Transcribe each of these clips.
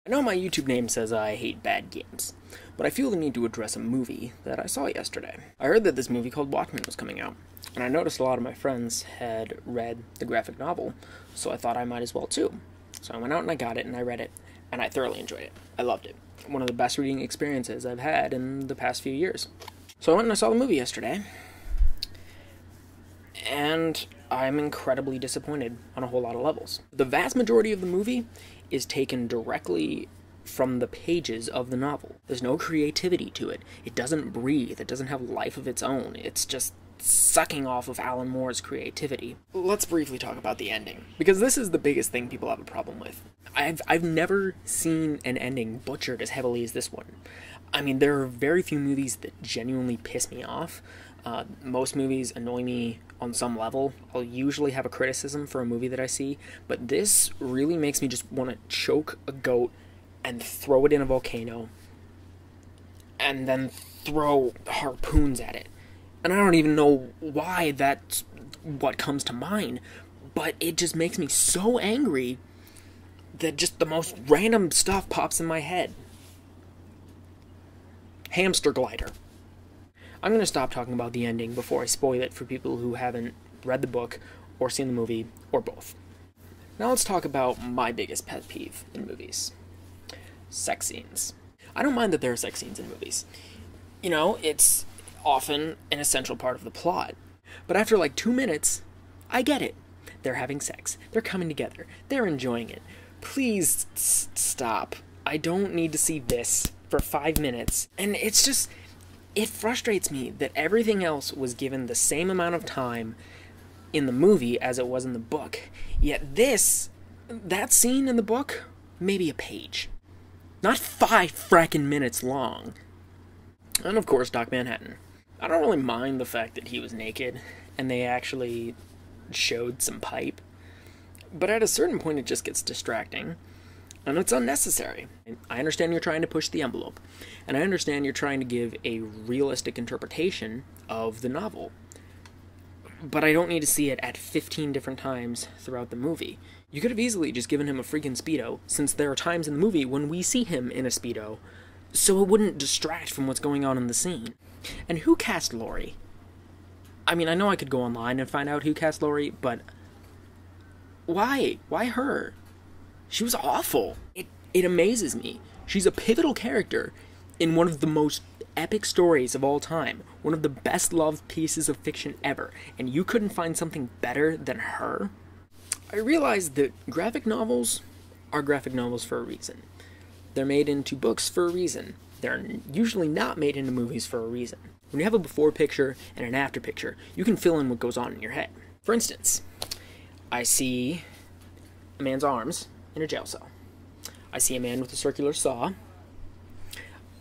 I know my YouTube name says I hate bad games, but I feel the need to address a movie that I saw yesterday. I heard that this movie called Watchmen was coming out, and I noticed a lot of my friends had read the graphic novel, so I thought I might as well too. So I went out and I got it and I read it, and I thoroughly enjoyed it. I loved it. One of the best reading experiences I've had in the past few years. So I went and I saw the movie yesterday, and I'm incredibly disappointed on a whole lot of levels. The vast majority of the movie is taken directly from the pages of the novel. There's no creativity to it. It doesn't breathe. It doesn't have life of its own. It's just sucking off of Alan Moore's creativity. Let's briefly talk about the ending, because this is the biggest thing people have a problem with. I've never seen an ending butchered as heavily as this one. I mean, there are very few movies that genuinely piss me off. Most movies annoy me on some level. I'll usually have a criticism for a movie that I see, but this really makes me just want to choke a goat and throw it in a volcano and then throw harpoons at it. And I don't even know why that's what comes to mind, but it just makes me so angry that just the most random stuff pops in my head. Hamster glider. I'm going to stop talking about the ending before I spoil it for people who haven't read the book or seen the movie, or both. Now let's talk about my biggest pet peeve in movies. Sex scenes. I don't mind that there are sex scenes in movies. You know, it's often an essential part of the plot. But after like 2 minutes, I get it. They're having sex. They're coming together. They're enjoying it. Please stop. I don't need to see this for 5 minutes. And it's just... it frustrates me that everything else was given the same amount of time in the movie as it was in the book. Yet that scene in the book, maybe a page. Not 5 frackin' minutes long. And of course, Doc Manhattan. I don't really mind the fact that he was naked, and they actually showed some pipe. But at a certain point, it just gets distracting. And it's unnecessary. I understand you're trying to push the envelope, and I understand you're trying to give a realistic interpretation of the novel. But I don't need to see it at 15 different times throughout the movie. You could have easily just given him a freaking Speedo, since there are times in the movie when we see him in a Speedo, so it wouldn't distract from what's going on in the scene. And who cast Laurie? I mean, I know I could go online and find out who cast Laurie, but why? Why her? She was awful. It amazes me. She's a pivotal character in one of the most epic stories of all time. One of the best loved pieces of fiction ever. And you couldn't find something better than her? I realize that graphic novels are graphic novels for a reason. They're made into books for a reason. They're usually not made into movies for a reason. When you have a before picture and an after picture, you can fill in what goes on in your head. For instance, I see a man's arms in a jail cell. I see a man with a circular saw.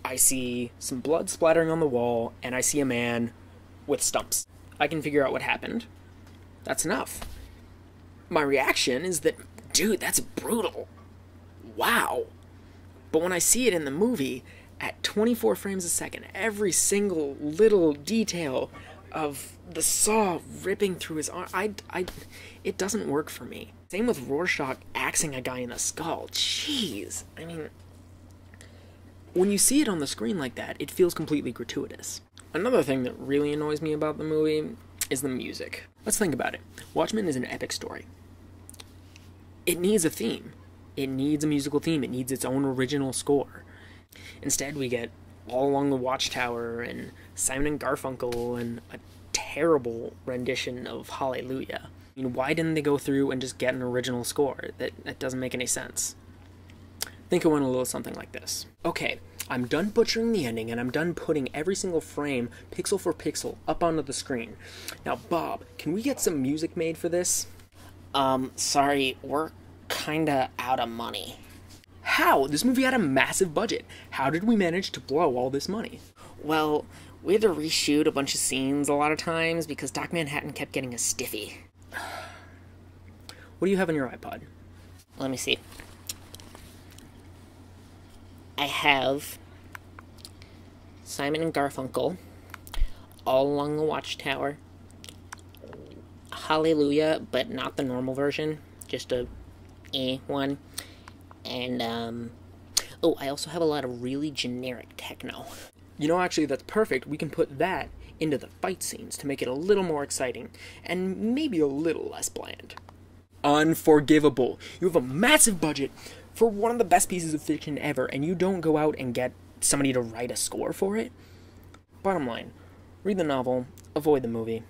I see some blood splattering on the wall, and I see a man with stumps. I can figure out what happened. That's enough. My reaction is that, dude, that's brutal. Wow. But when I see it in the movie, at 24 frames a second, every single little detail of the saw ripping through his arm, it doesn't work for me. Same with Rorschach axing a guy in the skull. Jeez. I mean, when you see it on the screen like that, it feels completely gratuitous. Another thing that really annoys me about the movie is the music. Let's think about it. Watchmen is an epic story. It needs a theme. It needs a musical theme. It needs its own original score. Instead, we get All Along the Watchtower and Simon and Garfunkel and a terrible rendition of Hallelujah. I mean, why didn't they go through and just get an original score? That doesn't make any sense. I think it went a little something like this. Okay, I'm done butchering the ending, and I'm done putting every single frame, pixel for pixel, up onto the screen. Now, Bob, can we get some music made for this? Sorry, we're kinda out of money. How? This movie had a massive budget. How did we manage to blow all this money? Well, we had to reshoot a bunch of scenes a lot of times because Doc Manhattan kept getting a stiffy. What do you have on your iPod? Let me see. I have Simon and Garfunkel, All Along the Watchtower, Hallelujah, but not the normal version, just a one, and Oh, I also have a lot of really generic techno. You know, actually, that's perfect. We can put that into the fight scenes to make it a little more exciting, and maybe a little less bland. Unforgivable. You have a massive budget for one of the best pieces of fiction ever, and you don't go out and get somebody to write a score for it? Bottom line, read the novel, avoid the movie.